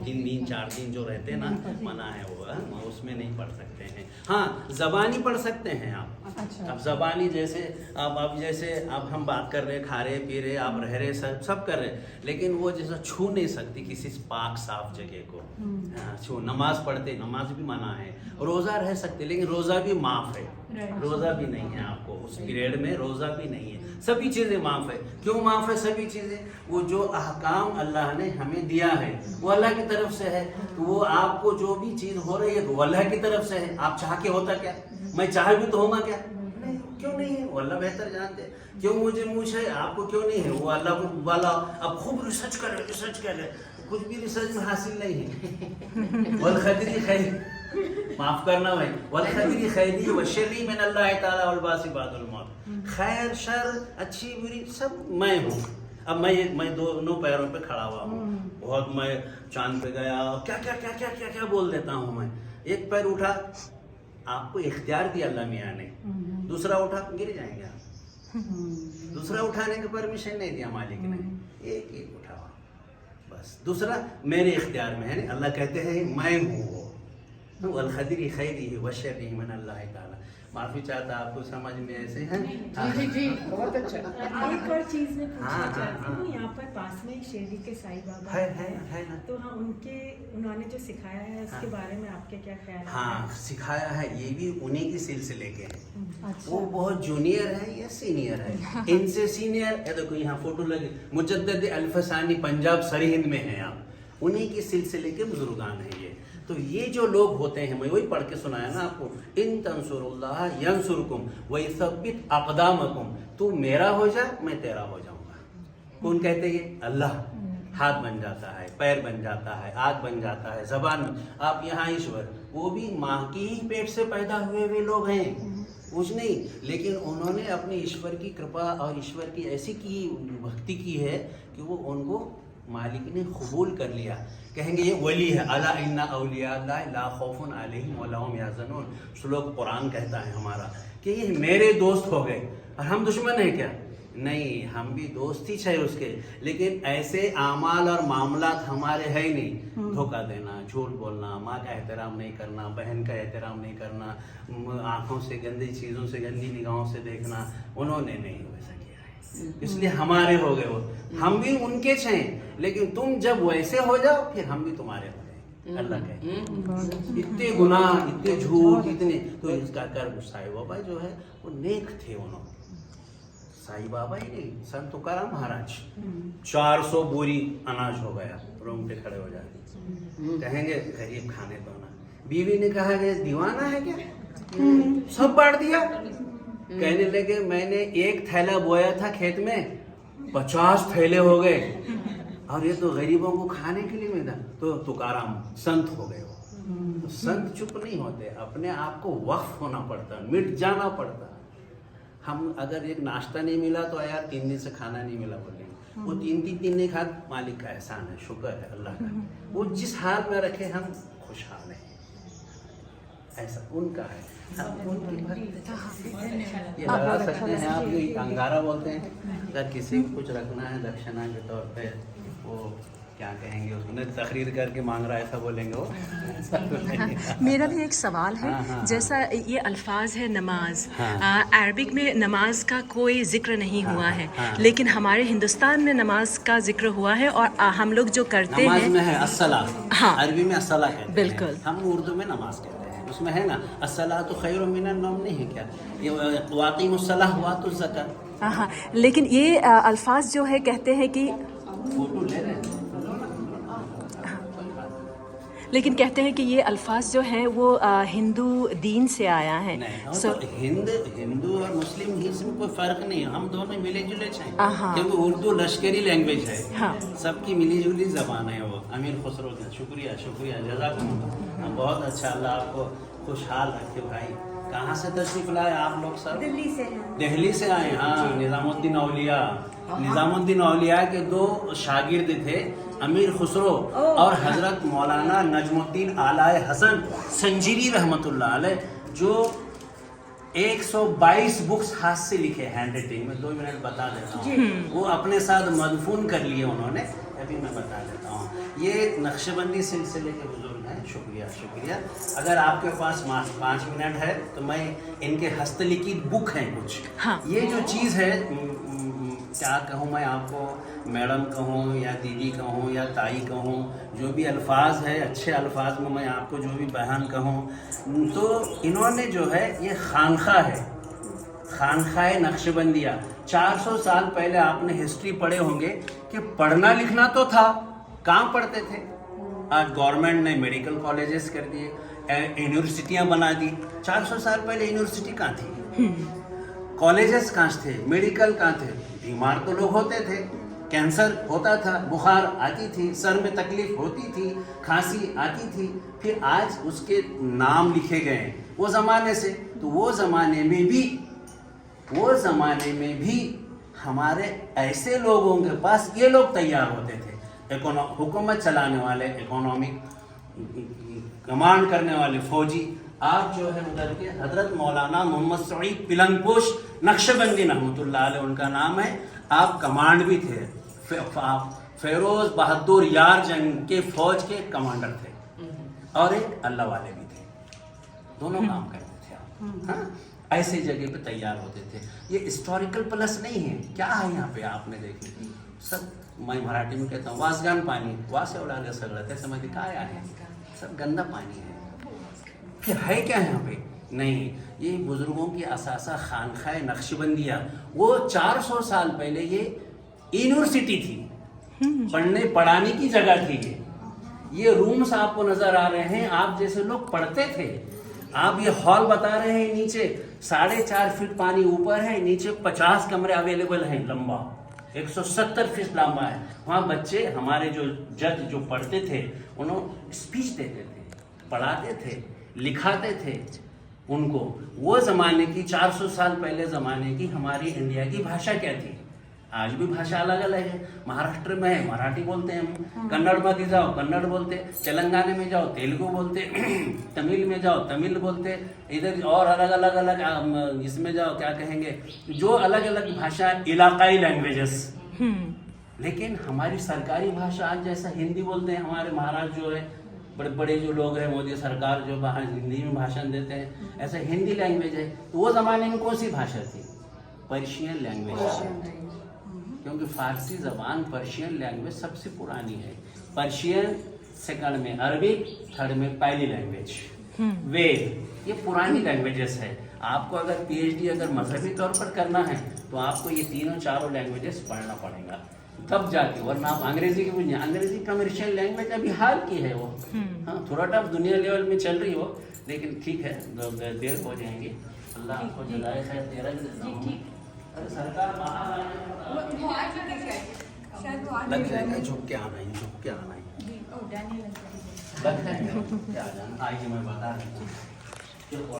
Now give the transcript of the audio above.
3 दिन 4 दिन जो रहते हैं ना, मना है वो, उसमें नहीं पढ़ सकते हैं। हाँ, ज़बानी पढ़ सकते हैं आप। अब ज़बानी जैसे अब जैसे अब हम बात कर रहे हैं, खा रहे पी रहे, आप रह रहे, सब कर रहे, लेकिन वो जैसा छू नहीं सकती किसी पाक साफ जगह को। छू, नमाज पढ़ते, नमाज भी मना है, रोज़ा रह सकते लेकिन रोज़ा भी माफ़ है, रोज़ा भी नहीं है आपको उस पीरियड में, रोज़ा भी नहीं है, सभी चीज़ें माफ़ है। क्यों माफ़ है सभी चीज़ें? वो जो अहकाम अल्लाह ने हमें दिया है वो अल्लाह की तरफ से है, तो वो आपको जो भी चीज़ हो रही है वो अल्लाह की तरफ से है। आप चाह के होता क्या? मैं चाह भी तो होगा क्या? नहीं, क्यों नहीं है? वो अल्लाह बेहतर जानते हैं। क्यों मुझे मूछ है, आपको क्यों नहीं है? वो अल्लाह को वाला अब खूब रिसर्च कर रहे, कुछ भी रिसर्च में हासिल नहीं है। वल खदरी खैर, माफ करना भाई, वल खदरी खैरी व शर्री मिन अल्लाह ताला वल बासी बादुल मौत। खैर शर, अच्छी बुरी सब मैं हूँ। अब मैं दोनों पैरों पे खड़ा हुआ हूँ, बहुत मैं चांद पे गया, क्या बोल देता हूँ मैं। एक पैर उठा, आपको इख्तियार दिया अल्लाह मियाँ ने, दूसरा उठा गिर जाएंगे आप। दूसरा उठाने की परमिशन नहीं दिया मालिक ने, एक उठा बस, दूसरा मेरे इख्तियार में है। अल्लाह कहते हैं मैं हूँ वो, वल खदरी खैरी व शर्री मिन अल्लाह ताला। माफी चाहता, आपको समझ में ऐसे हैं? जी, बहुत अच्छा। एक और चीज में पूछना चाहती हूँ, यहाँ पर पास में शिरडी के साईं बाबा है ना, तो हाँ, उन्होंने जो सिखाया है उसके बारे में आपके क्या ख्याल है? हाँ, सिखाया है, ये भी उन्हीं की सिलसिले के हैं। वो बहुत जूनियर है या सीनियर है? इनसे सीनियर है। देखो यहाँ फोटो लगी, मुजद्दिद अल्फसानी पंजाब सरहिंद में है आप, उन्हीं के सिलसिले के बुजुर्गान हैं ये। तो ये जो लोग होते हैं, मैं वही पढ़ के सुनाया ना आपको, इन तंसुरुल्लाह यंसुरकुम व युसब्बित अक़दामकुम, तू मेरा हो जा मैं तेरा हो जाऊंगा। कौन कहते हैं? अल्लाह। हाथ बन जाता है, पैर बन जाता है, आँख बन जाता है, जबान। आप यहाँ ईश्वर, वो भी माँ की ही पेट से पैदा हुए लोग हैं, कुछ नहीं, लेकिन उन्होंने अपने ईश्वर की कृपा और ईश्वर की ऐसी की भक्ति की है कि वो उनको मालिक ने कबूल कर लिया। कहेंगे ये वली है, अला इन्ना औलिया अल्लाह ला खौफुन अलैहिम वला हुम यहज़नून। श्लोक कुरान कहता है हमारा कि ये मेरे दोस्त हो गए, और हम दुश्मन हैं क्या? नहीं, हम भी दोस्त ही चाहिए उसके, लेकिन ऐसे आमाल और मामलात हमारे है ही नहीं। धोखा देना, झूठ बोलना, माँ का एहतराम नहीं करना, बहन का एहतराम नहीं करना, आँखों से गंदी चीज़ों से, गंदी निगाहों से देखना, उन्होंने नहीं वैसा किया है, इसलिए हमारे हो गए वो। हम भी उनके हैं, लेकिन तुम जब वैसे हो जाओ फिर हम भी तुम्हारे हो जाए। अल्लाह कहते इतने गुनाह, इतने झूठ, इतने, तो इसका कर साईं बाबा जो है वो नेक थे। उन्होंने साईं बाबा ही नहीं, संत तुकाराम महाराज 400 बोरी अनाज हो गया, रूम पे खड़े हो जाते, कहेंगे गरीब खाने दो ना। बीवी ने कहा कि दीवाना है क्या, सब बांट दिया। कहने लगे मैंने एक थैला बोया था खेत में, 50 थैले हो गए, और ये तो गरीबों को खाने के लिए मिला। तो तुकाराम संत हो गए वो। तो संत चुप नहीं होते, अपने आप को वक्फ होना पड़ता, मिट जाना पड़ता। हम अगर एक नाश्ता नहीं मिला तो यार 3 दिन से खाना नहीं मिला बोलेंगे, वो 3 दिन नहीं खा, मालिक का एहसान है, शुक्र है अल्लाह का। वो जिस हाल में रखे हम खुशहाल हैं, ऐसा उनका है। ये लगा सकते हैं आप, ये अंगारा बोलते हैं। अगर किसी को कुछ रखना है दक्षिणा के तौर पे, वो क्या कहेंगे उसने, तकरीर करके मांग रहा है ऐसा बोलेंगे वो। मेरा भी एक सवाल है, जैसा ये अल्फाज है नमाज, अरबिक में नमाज का कोई जिक्र नहीं हुआ है, लेकिन हमारे हिंदुस्तान में नमाज का जिक्र हुआ है, और हम लोग जो करते नमाज हैं में है अस्सला, हाँ, अरबी में अस्सला कहते हैं, बिल्कुल। हम उर्दू में नमाज कहते हैं, उसमें है ना अस्सलातु खैरुम मिनन नौम, नहीं है क्या? ये वाक़िमुस्सलाह वातुज़ ज़कात। हाँ, लेकिन ये अल्फाज जो है कहते हैं कि, फोटो ले रहे हैं, लेकिन कहते हैं कि ये अल्फाज जो हैं वो हिंदू दीन से आया है। तो हिंदू और मुस्लिम इसमें कोई फर्क नहीं है, हम दोनों मिले जुले हैं, क्योंकि उर्दू लश्करी लैंग्वेज है, सबकी मिली जुली जबान है वो। अमीर खुसरो का शुक्रिया, जज़ाकुमुल्लाह, बहुत अच्छा, अल्लाह आपको खुशहाल रखे भाई। कहाँ से तशरीफ लाए आप लोग सब? दिल्ली से आए। हाँ, निज़ामुद्दीन औलिया के 2 शागिर्द थे, अमीर खुसरो और हजरत मौलाना नजमुद्दीन आलाए हसन संजीरी रहमतुल्लाह अलैह, जो 122 बुक्स हाथ से लिखे, हैंड राइटिंग में। 2 मिनट बता देता हूँ। वो अपने साथ मदफून कर लिए उन्होंने, بھی میں بتا دیتا ہوں. یہ نقش بندی سلسلے کے بزرگ ہیں. شکریہ. اگر آپ کے پاس 5 منٹ ہے تو میں ان کے ہست لکھت بک ہیں کچھ. یہ جو چیز ہے کیا کہوں میں آپ کو, میڈم کہوں یا دیدی کہوں یا تائی کہوں, جو بھی الفاظ ہے اچھے الفاظ میں آپ کو جو بھی بیان کہوں, تو انہوں نے جو ہے یہ خانقاہ ہے, خانقاہ نقش بندیہ. 400 سال پہلے آپ نے ہسٹری پڑھے ہوں گے کہ پڑھنا لکھنا تو تھا, کہاں پڑھتے تھے؟ آج گورنمنٹ نے میڈیکل کالجز کر دیے, یونیورسٹیاں بنا دی. 400 سال پہلے یونیورسٹی کہاں تھی؟ کالجز کہاں تھے؟ میڈیکل کہاں تھے؟ بیمار تو لوگ ہوتے تھے, کینسر ہوتا تھا, بخار آتی تھی, سر میں تکلیف ہوتی تھی, کھانسی آتی تھی, پھر آج اس کے نام لکھے گئے ہیں وہ زمانے سے. تو وہ زمانے میں بھی ہمارے ایسے لوگوں کے پاس یہ لوگ تیار ہوتے تھے, حکومت چلانے والے, اکنامک کمانڈ کرنے والے فوجی. آپ جو ہے ادھر کے حضرت مولانا محمد سعید پلنگ پوش نقش بندی رحمۃ اللہ علیہ ان کا نام ہے. آپ کمانڈ بھی تھے, فیروز بہادر یار جنگ کے فوج کے کمانڈر تھے, اور ایک اللہ والے بھی تھے, دونوں کام کرتے تھے آپ. ہاں, ایسے جگہ پہ تیار ہوتے تھے. یہ ہسٹوریکل پلس نہیں ہے, کیا ہے یہاں پہ آپ نے دیکھی سب, میں مراٹھی میں کہتا ہوں واسگان پانی, واسے اڑا سگڑتے سمجھ کہا ہے, سب گندا پانی ہے. کہ ہے کیا یہاں پہ؟ نہیں, یہ بزرگوں کی اثاثہ خانقاہ نقش بندیہ. وہ 400 سال پہلے یہ یونیورسٹی تھی, پڑھانے کی جگہ تھی. یہ رومس آپ کو نظر آ رہے ہیں, آپ جیسے لوگ پڑھتے تھے. آپ یہ ہال بتا رہے ہیں, نیچے 4.5 فٹ پانی اوپر ہے, نیچے 50 کمرے اویلیبل ہیں, لمبا 170 فٹ لمبا ہے. وہاں بچے ہمارے جو جج جو پڑھتے تھے انہوں اسپیچ دیتے تھے, پڑھاتے تھے, لکھاتے تھے ان کو. وہ زمانے کی 400 سال پہلے زمانے کی ہماری انڈیا کی بھاشا کیا تھی؟ آج بھی بھاشا الگ الگ ہے. مہاراشٹر میں ہے مراٹھی بولتے ہیں ہم, کنڑ میں جاؤ کنڑ بولتے, تلنگانہ میں جاؤ تیلگو بولتے, تمل میں جاؤ تمل بولتے, ادھر اور الگ اس میں جاؤ کیا کہیں گے, جو الگ الگ بھاشا, علاقائی لینگویجز. لیکن ہماری سرکاری بھاشا آج جیسا ہندی بولتے ہیں ہمارے مہاراج جو ہے, بڑے بڑے جو لوگ ہیں, مودی سرکار جو باہر ہندی میں بھاشن دیتے ہیں, ایسے ہندی لینگویج ہے. تو وہ زمانے میں کون سی بھاشا تھی؟ پرشین لینگویج تھی, کیونکہ فارسی زبان پرشین لینگویج سب سے پرانی ہے. پرشین سیکنڈ میں عربک, تھرڈ میں پہلی لینگویج وید, یہ پرانی لینگویجز ہے. آپ کو اگر پی ایچ ڈی اگر مذہبی طور پر کرنا ہے تو آپ کو یہ 3-4 لینگویجز پڑھنا پڑے گا, تب جا کے, ورنہ آپ انگریزی کی بنیاد, انگریزی کمرشل لینگویج ابھی حال کی ہے وہ. ہاں, تھوڑا ٹف دنیا لیول میں چل رہی ہو, لیکن ٹھیک ہے, دیر ہو جائیں گے. اللہ آپ کو جزائے خیر تیرا دیتا ہوں. سرکار باہر لگ جائے گا, جھک کے آنا ہے, لگ جائے گا, آئیے میں بتا دیتا ہوں.